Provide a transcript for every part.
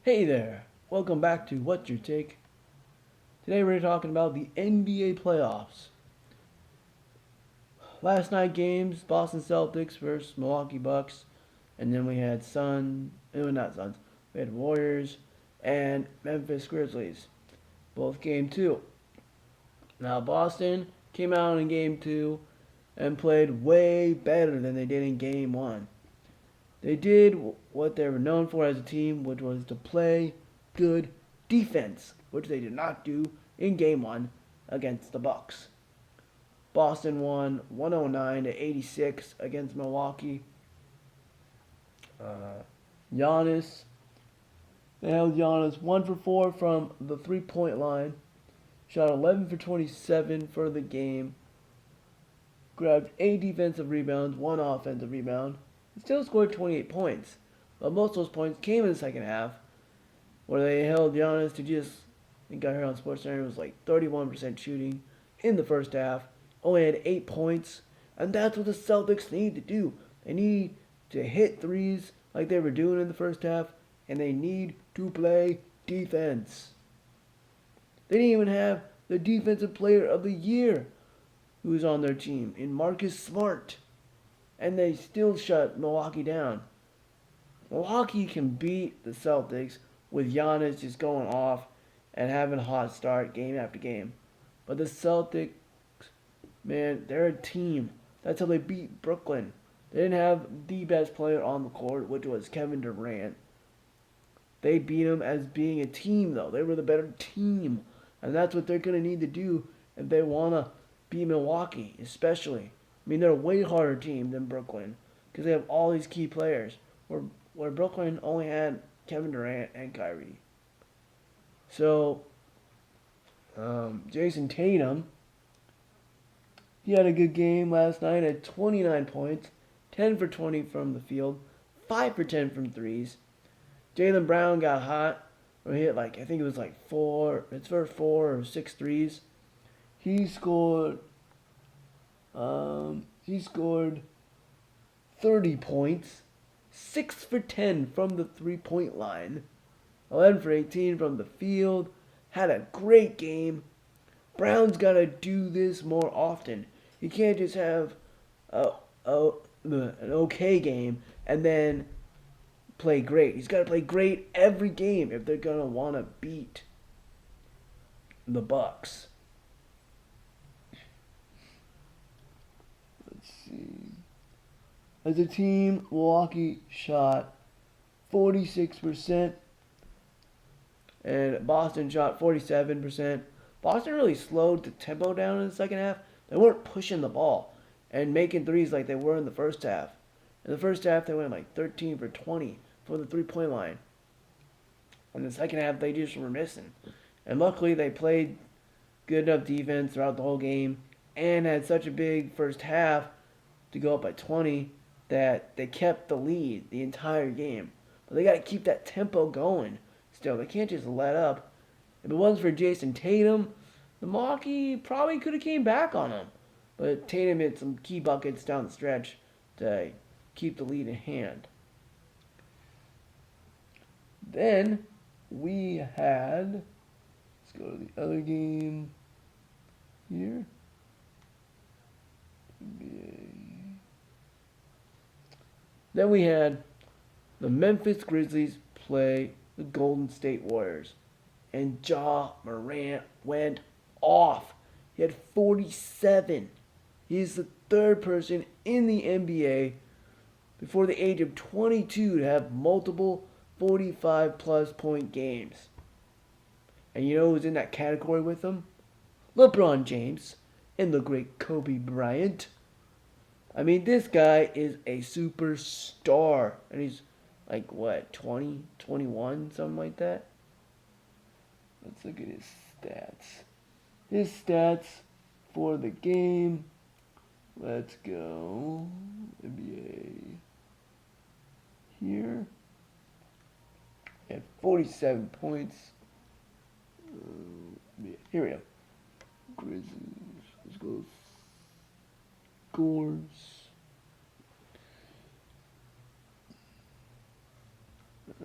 Hey there, welcome back to What's Your Take? Today we're talking about the NBA playoffs. Last night games, Boston Celtics versus Milwaukee Bucks, and then we had not Suns, we had Warriors and Memphis Grizzlies, both game two. Now Boston came out in game two and played way better than they did in game one. They did what they were known for as a team, which was to play good defense, which they did not do in game one against the Bucks. Boston won 109 to 86 against Milwaukee. Giannis, they held Giannis 1 for 4 from the 3-point line, shot 11 for 27 for the game, grabbed 8 defensive rebounds, 1 offensive rebound. He still scored 28 points, but most of those points came in the second half, where they held Giannis to I got here on SportsCenter, it was like 31% shooting in the first half, only had 8 points, and that's what the Celtics need to do. They need to hit threes like they were doing in the first half, and they need to play defense. They didn't even have the defensive player of the year who's on their team in Marcus Smart, and they still shut Milwaukee down. Milwaukee can beat the Celtics with Giannis just going off and having a hot start game after game. But the Celtics, man, they're a team. That's how they beat Brooklyn. They didn't have the best player on the court, which was Kevin Durant. They beat him as being a team, though. They were the better team. And that's what they're going to need to do if they want to beat Milwaukee, especially. I mean, they're a way harder team than Brooklyn because they have all these key players, where Brooklyn only had Kevin Durant and Kyrie. So, Jason Tatum, he had a good game last night at 29 points, 10 for 20 from the field, 5 for 10 from threes. Jaylen Brown got hot, or he hit I think it was his first 4 or 6 threes. He scored 30 points, 6 for 10 from the 3-point line, 11 for 18 from the field. Had a great game. Brown's got to do this more often. He can't just have an okay game and then play great. He's got to play great every game if they're going to want to beat the Bucks. Let's see. As a team, Milwaukee shot 46%, and Boston shot 47%. Boston really slowed the tempo down in the second half. They weren't pushing the ball and making threes like they were in the first half. In the first half, they went 13 for 20 from the 3-point line. In the second half, they just were missing. And luckily, they played good enough defense throughout the whole game and had such a big first half to go up by 20 that they kept the lead the entire game. But they got to keep that tempo going still. They can't just let up. If it wasn't for Jason Tatum, the Milwaukee probably could have came back on them. But Tatum hit some key buckets down the stretch to keep the lead in hand. Then we had, let's go to the other game here. Then we had the Memphis Grizzlies play the Golden State Warriors. And Ja Morant went off. He had 47. He's the third person in the NBA before the age of 22 to have multiple 45-plus point games. And you know who's in that category with him? LeBron James and the great Kobe Bryant. I mean, this guy is a superstar. And he's 20, 21, something like that. Let's look at his stats. His stats for the game. Let's go. NBA. Here. He had 47 points. Here we go. Grizzlies. Let's go. Scores.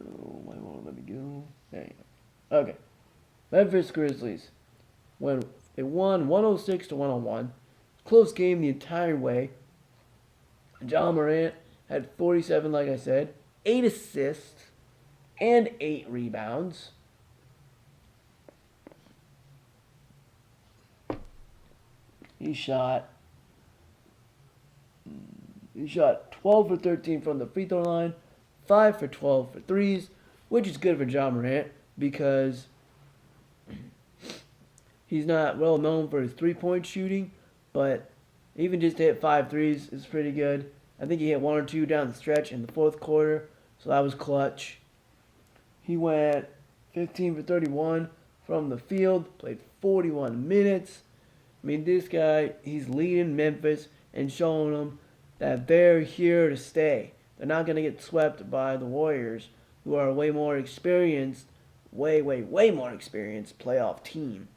Oh, my won't let me go. Memphis Grizzlies, when they won 106 to 101. Close game the entire way. John Morant had 47, like I said, 8 assists, and 8 rebounds. He shot 12 for 13 from the free throw line, 5 for 12 for threes, which is good for John Morant because he's not well known for his three-point shooting, but even just to hit 5 threes is pretty good. I think he hit 1 or 2 down the stretch in the fourth quarter, so that was clutch. He went 15 for 31 from the field, played 41 minutes. I mean, this guy, he's leading Memphis and showing them that they're here to stay. They're not going to get swept by the Warriors, who are a way more experienced, way more experienced playoff team.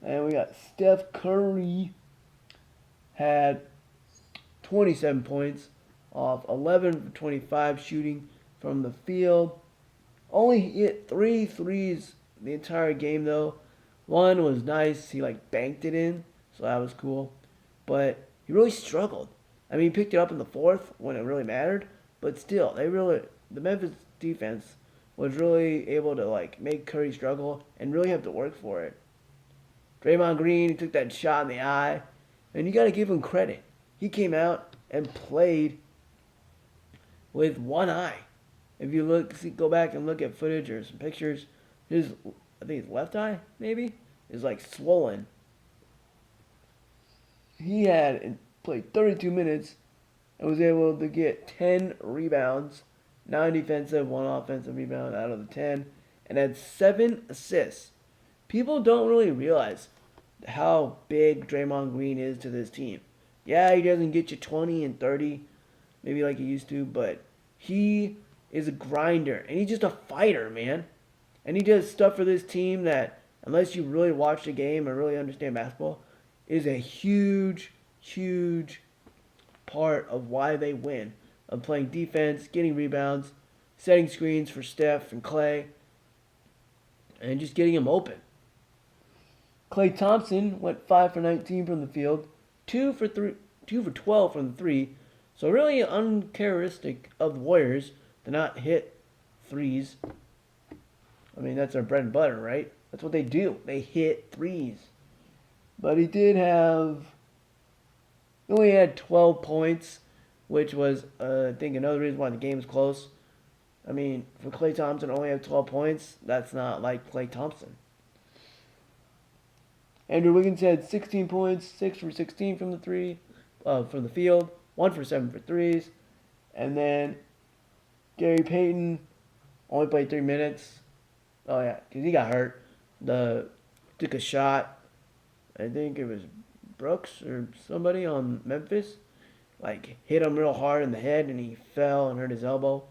And we got Steph Curry had 27 points off 11 for 25 shooting from the field. Only hit 3 threes the entire game though. One was nice, he banked it in, so that was cool. But he really struggled. I mean, he picked it up in the fourth when it really mattered, but still, the Memphis defense was really able to make Curry struggle and really have to work for it. Draymond Green, he took that shot in the eye, and you got to give him credit. He came out and played with one eye. If you go back and look at footage or some pictures, I think his left eye maybe is swollen. He had played 32 minutes and was able to get 10 rebounds, 9 defensive, 1 offensive rebound out of the 10, and had 7 assists. People don't really realize how big Draymond Green is to this team. Yeah, he doesn't get you 20 and 30, maybe like he used to, but he is a grinder, and he's just a fighter, man. And he does stuff for this team that, unless you really watch the game or really understand basketball, is a huge part of why they win. Of playing defense, getting rebounds, setting screens for Steph and Clay, and just getting them open. Klay Thompson went 5 for 19 from the field, 2 for 12 from the three. So really uncharacteristic of the Warriors to not hit threes. I mean, that's their bread and butter, right? That's what they do. They hit threes. But he only had 12 points, which was, I think, another reason why the game was close. I mean, for Klay Thompson to only have 12 points, that's not like Klay Thompson. Andrew Wiggins had 16 points, 6 for 16 from the field, 1 for 7 for threes. And then Gary Payton only played 3 minutes. Oh, yeah, because he got hurt. Took a shot. I think it was Brooks or somebody on Memphis. Hit him real hard in the head, and he fell and hurt his elbow.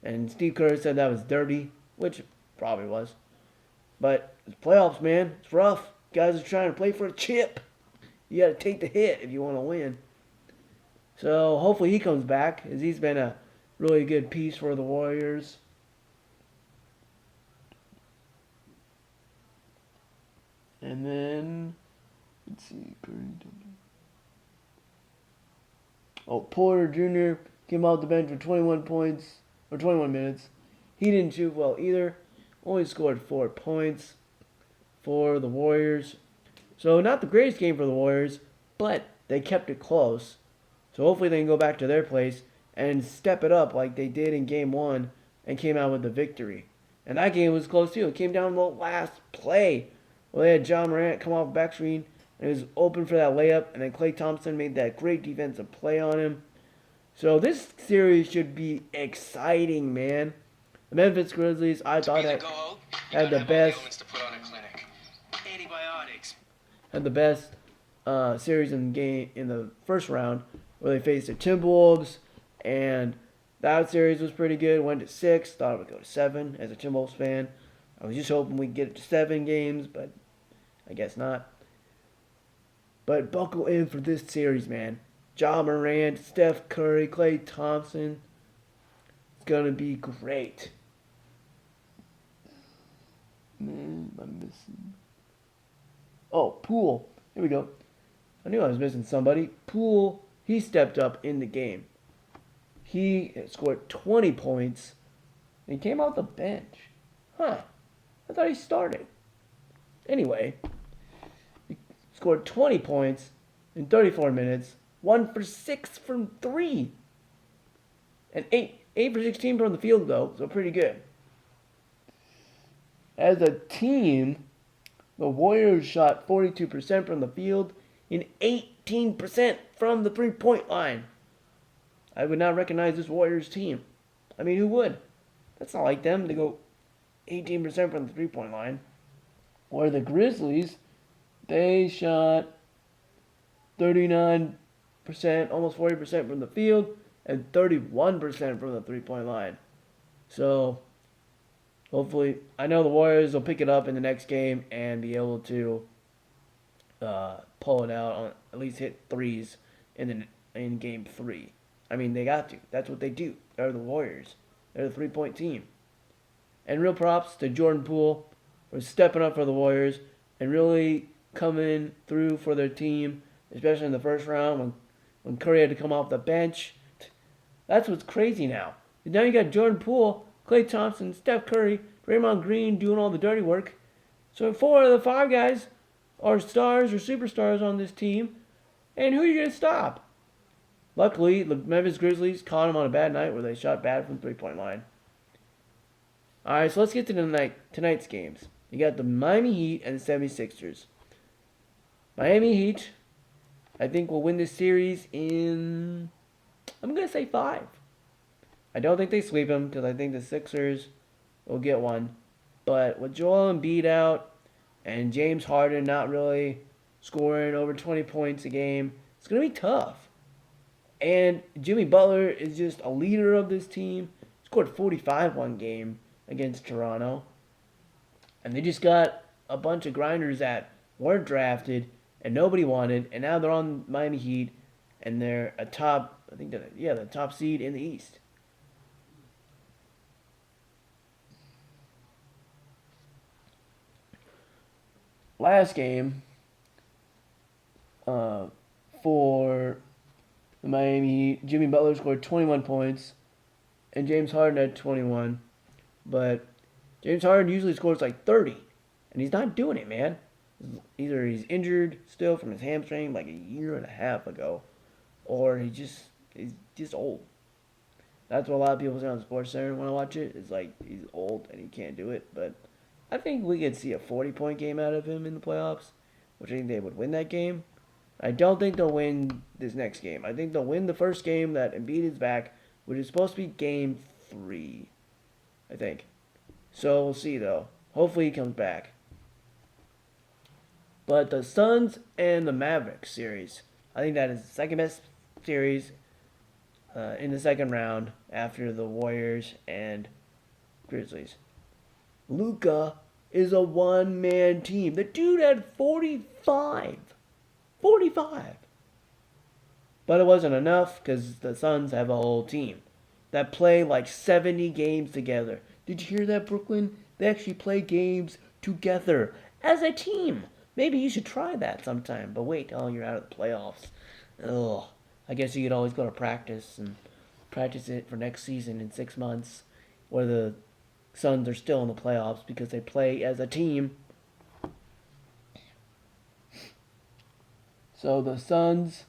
And Steve Kerr said that was dirty, which probably was. But it's playoffs, man. It's rough. Guys are trying to play for a chip. You got to take the hit if you want to win. So hopefully he comes back, as he's been a really good piece for the Warriors. And then, let's see. Porter Jr. came off the bench for 21 minutes. He didn't shoot well either. Only scored 4 points for the Warriors. So not the greatest game for the Warriors, but they kept it close. So hopefully they can go back to their place and step it up like they did in Game 1 and came out with the victory. And that game was close too. It came down to the last play. Well, they had John Morant come off back screen, and he was open for that layup, and then Klay Thompson made that great defensive play on him. So this series should be exciting, man. The Memphis Grizzlies, I thought, had the best series in the first round, where they faced the Timberwolves, and that series was pretty good. Went to 6, thought it would go to 7 as a Timberwolves fan. I was just hoping we'd get it to 7 games, but I guess not. But buckle in for this series, man. Ja Morant, Steph Curry, Klay Thompson. It's going to be great. Man, I'm missing. Oh, Poole. Here we go. I knew I was missing somebody. Poole, he stepped up in the game. He scored 20 points. And he came off the bench. Huh. I thought he started. Anyway, he scored 20 points in 34 minutes. 1 for 6 from 3. And 8 for 16 from the field, though. So pretty good. As a team, the Warriors shot 42% from the field and 18% from the three-point line. I would not recognize this Warriors team. I mean, who would? That's not like them to go 18% from the three-point line. Or the Grizzlies, they shot 39%, almost 40% from the field, and 31% from the three-point line. So, hopefully, I know the Warriors will pick it up in the next game and be able to pull it out, on at least hit threes in game 3. I mean, they got to. That's what they do. They're the Warriors. They're the three-point team. And real props to Jordan Poole for stepping up for the Warriors and really coming through for their team, especially in the first round when Curry had to come off the bench. That's what's crazy now. Now you got Jordan Poole, Klay Thompson, Steph Curry, Draymond Green doing all the dirty work. So 4 of the 5 guys are stars or superstars on this team. And who are you going to stop? Luckily, the Memphis Grizzlies caught them on a bad night where they shot bad from the three-point line. Alright, so let's get to tonight's games. You got the Miami Heat and the 76ers. Miami Heat, I think, will win this series in, I'm going to say 5. I don't think they sweep them because I think the Sixers will get one. But with Joel Embiid out and James Harden not really scoring over 20 points a game, it's going to be tough. And Jimmy Butler is just a leader of this team. He scored 45 one game against Toronto. And they just got a bunch of grinders that weren't drafted and nobody wanted. And now they're on Miami Heat. And they're the top seed in the East. Last game for the Miami Heat, Jimmy Butler scored 21 points, and James Harden had 21. But James Harden usually scores like 30, and he's not doing it, man. Either he's injured still from his hamstring like a year and a half ago, or he's just old. That's what a lot of people say on SportsCenter when I watch it. It's like he's old and he can't do it. But I think we could see a 40-point game out of him in the playoffs, which I think they would win that game. I don't think they'll win this next game. I think they'll win the first game that Embiid is back, which is supposed to be game 3, I think. So we'll see, though. Hopefully he comes back. But the Suns and the Mavericks series, I think that is the second best series in the second round after the Warriors and Grizzlies. Luka is a one-man team. The dude had 45. 45. But it wasn't enough because the Suns have a whole team that play like 70 games together. Did you hear that, Brooklyn? They actually play games together as a team. Maybe you should try that sometime. But wait till you're out of the playoffs. Ugh. I guess you could always go to practice and practice it for next season in 6 months where the Suns are still in the playoffs because they play as a team. So the Suns'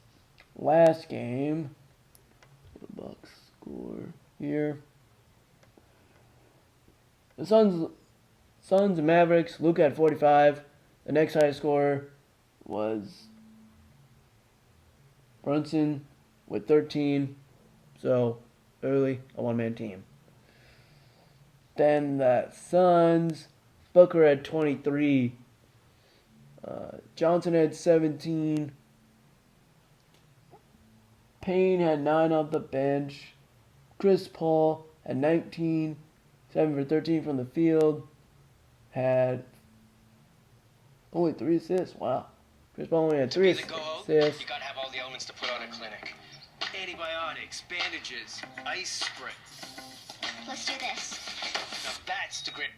last game, the Bucks score here. The Suns and Mavericks, Luka had 45. The next highest scorer was Brunson with 13. So early, a one-man team. Then the Suns, Booker had 23. Johnson had 17. Payne had 9 off the bench. Chris Paul had 19. 7 for 13 from the field. Had only 3 assists. Wow. Chris Paul only had 3 assists. You gotta have all the elements to put on a clinic. Antibiotics, bandages, ice spray. Let's do this. Now that's the grit.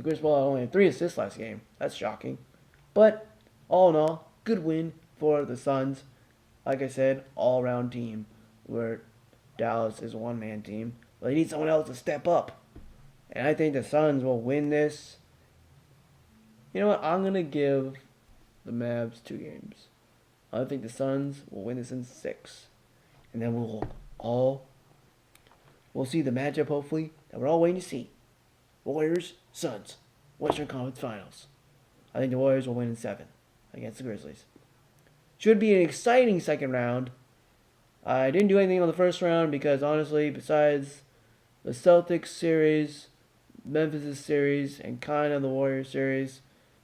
Chris Paul only had 3 assists last game. That's shocking. But all in all, good win for the Suns. Like I said, all-around team where Dallas is a one-man team. But they need someone else to step up. And I think the Suns will win this. You know what? I'm going to give the Mavs 2 games. I think the Suns will win this in 6. And then we'll see the matchup, hopefully, that we're all waiting to see. Warriors, Suns, Western Conference Finals. I think the Warriors will win in 7 against the Grizzlies. Should be an exciting second round. I didn't do anything on the first round because, honestly, besides the Celtics series, Memphis series, and kind of the Warriors series,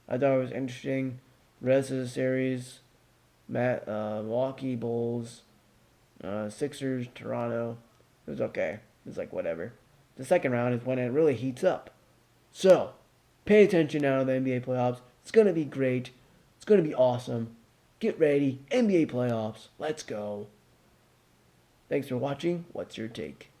I thought it was interesting. The rest of the series, Milwaukee Bulls, Sixers, Toronto, it was okay. It was like whatever. The second round is when it really heats up. So, pay attention now to the NBA playoffs. It's going to be great. It's going to be awesome. Get ready. NBA playoffs. Let's go. Thanks for watching. What's your take?